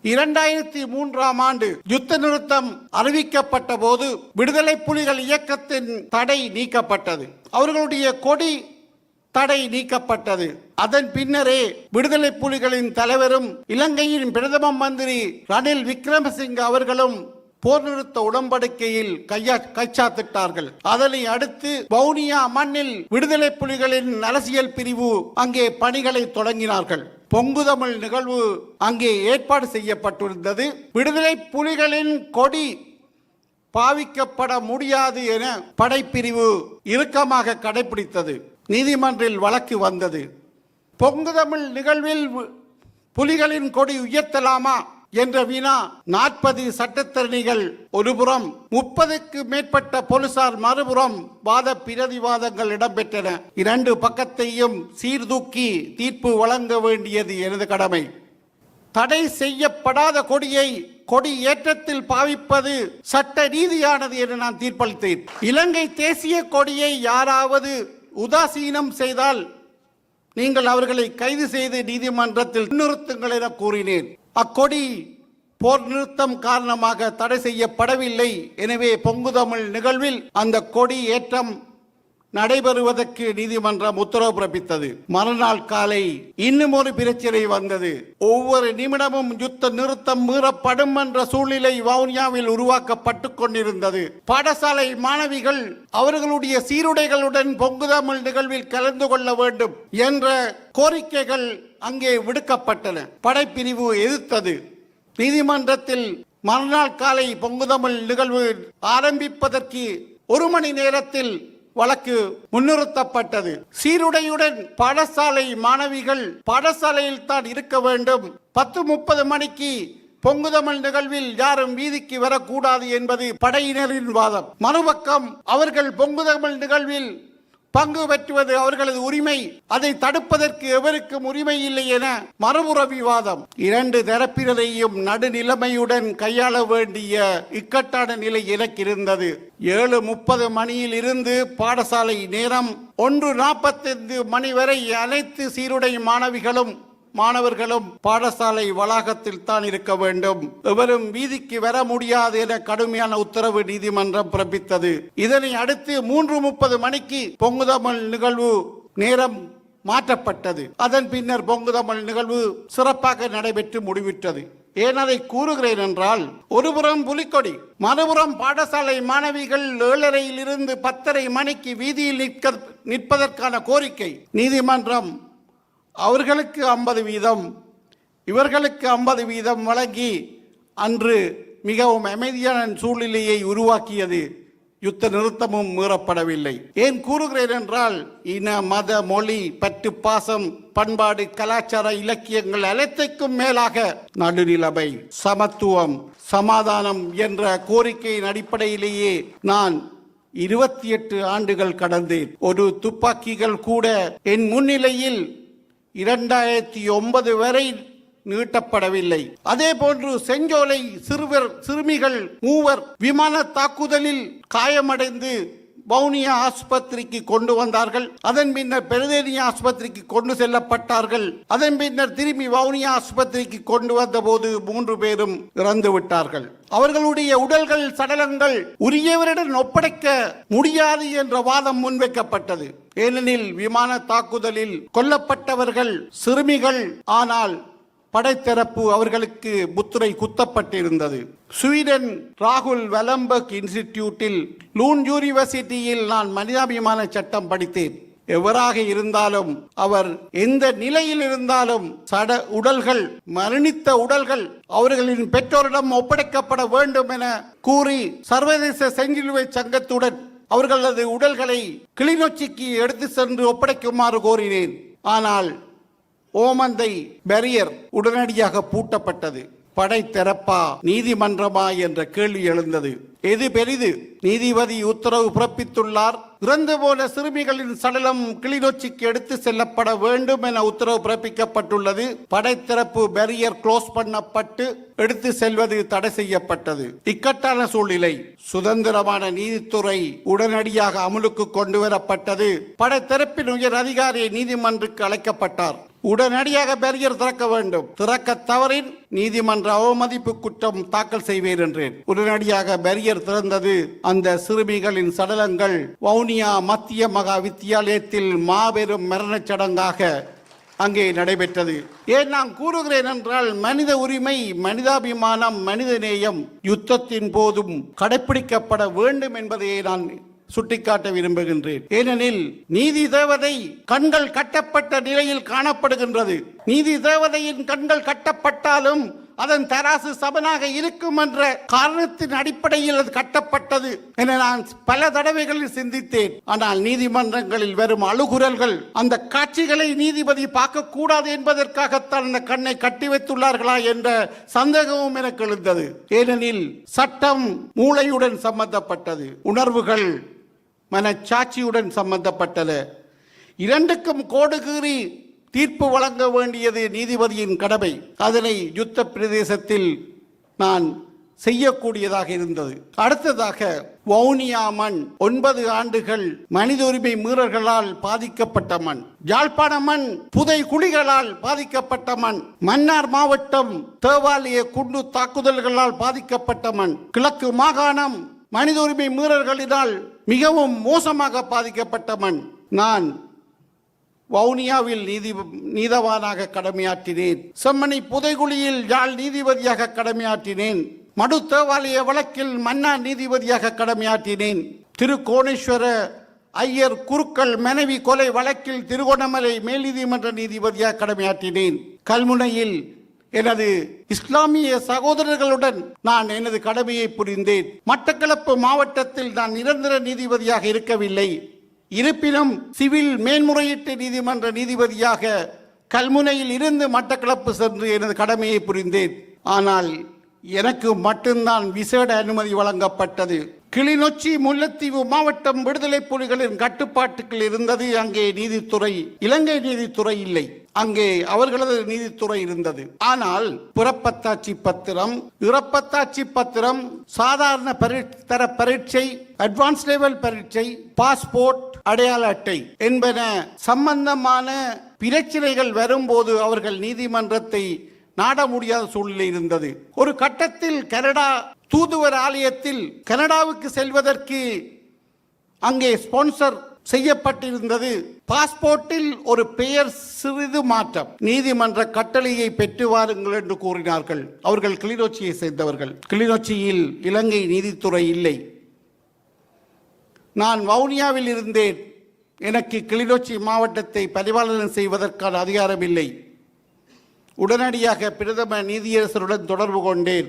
2003ஆம் ஆண்டு யுத்த நிறுத்தம் அறிவிக்கப்பட்ட போது விடுதலை புலிகள் இயக்கத்தின் தடை நீக்கப்பட்டது. அவர்களுடைய கொடி தடை நீக்கப்பட்டது. அதன் பின்னரே விடுதலை புலிகளின் தலைவரும் இலங்கையின் பிரதம மந்திரி ரணில் விக்ரமசிங்க அவர்களும் போர் நிறுத்த உடன்படிக்கையில் கைச்சாத்திட்டார்கள். அதனை அடுத்து வவுனியா மண்ணில் விடுதலை புலிகளின் அரசியல் பிரிவு அங்கே பணிகளை தொடங்கினார்கள். பொங்கு தமிழ் நிகழ்வு அங்கே ஏற்பாடு செய்யப்பட்டிருந்தது. விடுதலை புலிகளின் கொடி பாவிக்கப்பட முடியாது என படைப்பிரிவு இறுக்கமாக கடைபிடித்தது. நீதிமன்றில் வழக்கு வந்தது. பொங்கு தமிழ் நிகழ்வில் புலிகளின் கொடி உயர்த்தலாமா என்ற வினா 40 சட்டத்தரணிகள் ஒருபுறம், 30க்கு மேற்பட்ட போலீசார் மறுபுறம் வாத பிரதிவாதங்கள் இடம்பெற்றன. இரண்டு பக்கத்தையும் சீர்தூக்கி தீர்ப்பு வழங்க வேண்டியது எனது கடமை. தடை செய்யப்படாத கொடியை கொடி ஏற்றத்தில் பாவிப்பது சட்ட ரீதியானது என நான் தீர்ப்பளித்தேன். இலங்கை தேசிய கொடியை யாராவது உதாசீனம் செய்தால் நீங்கள் அவர்களை கைது செய்து நீதிமன்றத்தில் நிறுத்துங்கள் என கூறினேன். அக்கொடி போர் நிறுத்தம் காரணமாக தடை செய்யப்படவில்லை. எனவே பொங்கு தமிழ் நிகழ்வில் அந்த கொடி ஏற்றம் நடைபெறுவதற்கு நீதிமன்றம் உத்தரவு பிறப்பித்தது. மறுநாள் காலை இன்னும் ஒரு பிரச்சனை வந்தது. ஒவ்வொரு நிமிடமும் யுத்த நிறுத்தம் மீறப்படும் என்ற சூழ்நிலை வவுனியாவில் உருவாக்கப்பட்டு கொண்டிருந்தது. பாடசாலை மாணவிகள் அவர்களுடைய சீருடைகளுடன் பொங்கு தமிழ் நிகழ்வில் கலந்து கொள்ள வேண்டும் என்ற கோரிக்கைகள் அங்கே விடுக்கப்பட்டன. படைப்பிரிவு எதிர்த்தது. நீதிமன்றத்தில் மறுநாள் காலை பொங்கு தமிழ் நிகழ்வு ஆரம்பிப்பதற்கு 1 மணி நேரத்தில் வழக்கு முன்னிறுத்தப்பட்டது. சீருடையுடன் பாடசாலை மாணவிகள் பாடசாலையில் தான் இருக்க வேண்டும். 10:30 மணிக்கு பொங்கு தமிழ் நிகழ்வில் யாரும் வீதிக்கு வரக்கூடாது என்பது படையினரின் வாதம். மறுபக்கம் அவர்கள் பொங்கு தமிழ் நிகழ்வில் பங்கு பெற்றுவது அவர்களது உரிமை, அதை தடுப்பதற்கு எவருக்கும் உரிமை இல்லை என மறுபுற விவாதம். இரண்டு தரப்பினரையும் நடுநிலைமையுடன் கையாள வேண்டிய இக்கட்டான நிலை எனக்கு இருந்தது. 7:30 மணியில் இருந்து பாடசாலை நேரம் 1:45 மணி வரை அனைத்து சீருடை மாணவர்களும் பாடசாலை வளாகத்தில் தான் இருக்க வேண்டும். எவரும் வீதிக்கு வர முடியாது என கடுமையான உத்தரவு நீதிமன்றம் பிறப்பித்தது. இதனை அடுத்து 3:30 மணிக்கு பொங்கு தமிழ் நிகழ்வு நேரம் மாற்றப்பட்டது. அதன் பின்னர் பொங்கு தமிழ் நிகழ்வு சிறப்பாக நடைபெற்று முடிவிட்டது. ஏன் அதை கூறுகிறேன் என்றால், ஒருபுறம் புலிக்கொடி, மறுபுறம் பாடசாலை மாணவிகள் 7:30 10:30 மணிக்கு வீதியில் நிற்பதற்கான கோரிக்கை. நீதிமன்றம் அவர்களுக்கு 50% இவர்களுக்கு 50% வழங்கி அன்று மிகவும் அமைதியான சூழ்நிலையை உருவாக்கியது. யுத்த நிறுத்தமும் மீறப்படவில்லை. ஏன் கூறுகிறேன் என்றால், இன மத மொழி பற்று பாசம் பண்பாடு கலாச்சார இலக்கியங்கள் அனைத்துக்கும் மேலாக நடுநிலைமை சமத்துவம் சமாதானம் என்ற கோரிக்கையின் அடிப்படையிலேயே நான் 28 ஆண்டுகள் கடந்தேன். ஒரு துப்பாக்கிகள் கூட என் முன்னிலையில் 2009 வரை நீட்டப்படவில்லை. அதே போன்று செஞ்சோலை சிறுமிகள் 3 விமான தாக்குதலில் காயமடைந்து வவுனியா ஆஸ்பத்திரிக்கு கொண்டு வந்தார்கள். அதன் பின்னர் பெருதேனியா ஆஸ்பத்திரிக்கு கொண்டு செல்லப்பட்டார்கள். அதன் பின்னர் திரும்பி வவுனியா ஆஸ்பத்திரிக்கு கொண்டு வந்த போது 3 பேரும் இறந்து விட்டார்கள். அவர்களுடைய உடல்கள் சடலங்கள் உரியவரிடம் ஒப்படைக்க முடியாது என்ற வாதம் முன்வைக்கப்பட்டது. ஏனெனில் விமான தாக்குதலில் கொல்லப்பட்டவர்கள் சிறுமிகள். ஆனால் படைத்தரப்பு அவர்களுக்கு முத்திரை குத்தப்பட்டிருந்தது. ஸ்வீடன் ராகுல் வெலம்பர்க் இன்ஸ்டிடியூட்டில் லூன் யூனிவர்சிட்டியில் நான் மனிதாபிமான சட்டம் படித்தேன். எவராக இருந்தாலும் அவர் எந்த நிலையில் இருந்தாலும் உடல்கள் மரணித்த உடல்கள் அவர்களின் பெற்றோரிடம் ஒப்படைக்கப்பட வேண்டும் என கூறி சர்வதேச செஞ்சிலுவை சங்கத்துடன் அவர்களது உடல்களை கிளிநொச்சிக்கு எடுத்து சென்று ஒப்படைக்குமாறு கோரினேன். ஆனால் ஓமந்தை பேரியர் உடனடியாக பூட்டப்பட்டது. படை தரப்பா நீதிமன்றமா என்ற கேள்வி எழுந்தது. எது பெரிது? நீதிபதி உத்தரவு பிறப்பித்துள்ளார். இறந்து போன சிறுமிகளின் சடலம் கிளிநொச்சிக்கு எடுத்து செல்லப்பட வேண்டும் என உத்தரவு பிறப்பிக்கப்பட்டுள்ளது. படைத்தரப்பு பேரியர் க்ளோஸ் பண்ணப்பட்டு எடுத்து செல்வது தடை செய்யப்பட்டது. இக்கட்டான சூழ்நிலை சுதந்திரமான நீதித்துறை உடனடியாக அமலுக்கு கொண்டு வரப்பட்டது. படைத்தரப்பின் உயர் அதிகாரி நீதிமன்றத்துக்கு அழைக்கப்பட்டார். உடனடியாக பேரியர் திறக்க வேண்டும். திறக்க தவறின் நீதிமன்ற அவமதிப்பு குற்றம் தாக்கல் செய்வேன் என்றேன். உடனடியாக பேரியர் திறந்தது. அந்த சிறுமிகளின் சடலங்கள் வவுனியா மத்திய மகா வித்தியாலயத்தில் மாபெரும் மரணச் சடங்காக அங்கே நடைபெற்றது. ஏன் நான் கூறுகிறேன் என்றால், மனித உரிமை, மனிதாபிமானம், மனிதநேயம் யுத்தத்தின் போதும் கடைபிடிக்கப்பட வேண்டும் என்பதையே நான் சுட்டிக்காட்ட விரும்புகின்றேன். ஏனெனில் நீதி தேவதை கண்கள் கட்டப்பட்ட நிலையில் காணப்படுகின்றது. நீதி தேவதையின் கண்கள் கட்டப்பட்டாலும் அதன் தராசு சமனாக இருக்கும் என்ற காரணத்தின் அடிப்படையில் அது கட்டப்பட்டது என நான் பல தடவைகளில் சிந்தித்தேன். ஆனால் நீதிமன்றங்களில் வரும் அழுகுரல்கள், அந்த காட்சிகளை நீதிபதி பார்க்க கூடாது என்பதற்காகத்தான் அந்த கண்ணை கட்டி வைத்துள்ளார்களா என்ற சந்தேகமும் எனக்கு எழுந்தது. ஏனெனில் சட்டம் மூளையுடன் சம்பந்தப்பட்டது, உணர்வுகள் மனச்சாட்சியுடன் சம்பந்தப்பட்டது. இரண்டுக்கும் கோடு கீறி தீர்ப்பு வழங்க வேண்டியது நீதிபதியின் கடமை. அதனை யுத்த பிரதேசத்தில் நான் செய்யக்கூடியதாக இருந்தது. அடுத்ததாக வவுனியா மண் 9 ஆண்டுகள் மனித உரிமை மீறல்களால் பாதிக்கப்பட்ட மண். யாழ்ப்பாண மண் புதை குழிகளால் பாதிக்கப்பட்ட மண். மன்னார் மாவட்டம் தேவாலய குண்டு தாக்குதல்களால் பாதிக்கப்பட்ட மண். கிழக்கு மாகாணம் மனித உரிமை மீறல்களினால் மிகவும் மோசமாக பாதிக்கப்பட்ட மண். நான் வவுனியாவில் நீதவானாக கடமையாற்றினேன். செம்மணி புதைகுழியில் யாழ் நீதிபதியாக கடமையாற்றினேன். மடு தேவாலய வழக்கில் மன்னார் நீதிபதியாக கடமையாற்றினேன். திருக்கோணேஸ்வர ஐயர் குருக்கள் மனைவி கொலை வழக்கில் திருகோணமலை மேல் நீதிமன்ற நீதிபதியாக கடமையாற்றினேன். கல்முனையில் எனது இஸ்லாமிய சகோதரர்களுடன் நான் எனது கடமையை புரிந்தேன். மட்டக்களப்பு மாவட்டத்தில் நான் நிரந்தர நீதிபதியாக இருக்கவில்லை. இருப்பினும் சிவில் மேன்முறையீட்டு நீதிமன்ற நீதிபதியாக கல்முனையில் இருந்து மட்டக்களப்பு சென்று எனது கடமையை புரிந்தேன். ஆனால் எனக்கு மட்டும்தான் விசேட அனுமதி வழங்கப்பட்டது. கிளிநொச்சி முல்லைத்தீவு மாவட்டம் விடுதலை புலிகளின் கட்டுப்பாட்டுக்குள் இருந்தது. அங்கே நீதித்துறை, இலங்கை நீதித்துறை இல்லை. அங்கே அவர்களது நீதித்துறை இருந்தது. ஆனால் பிறப்பத்தாட்சி பத்திரம், இறப்பத்தாட்சி பத்திரம், சாதாரண தர பரீட்சை, அட்வான்ஸ் லெவல் பரீட்சை, பாஸ்போர்ட், அடையாள அட்டை என்பன சம்பந்தமான பிரச்சனைகள் வரும்போது அவர்கள் நீதிமன்றத்தை நாட முடியாத சூழ்நிலை இருந்தது. ஒரு கட்டத்தில் கனடா தூதுவர் ஆலயத்தில் கனடாவுக்கு செல்வதற்கு அங்கே ஸ்பான்சர் செய்யப்பட்டிருந்தது. பாஸ்போர்ட்டில் ஒரு பெயர் சிறிது மாற்றம். நீதிமன்ற கட்டளையை பெற்று வாருங்கள் என்று கூறினார்கள். அவர்கள் கிளிநொச்சியை சேர்ந்தவர்கள். கிளிநொச்சியில் இலங்கை நீதித்துறை இல்லை. நான் வவுனியாவில் இருந்தேன். எனக்கு கிளிநொச்சி மாவட்டத்தை பரிபாலனம் செய்வதற்கான அதிகாரம் இல்லை. உடனடியாக பிரதம நீதியரசருடன் தொடர்பு கொண்டேன்.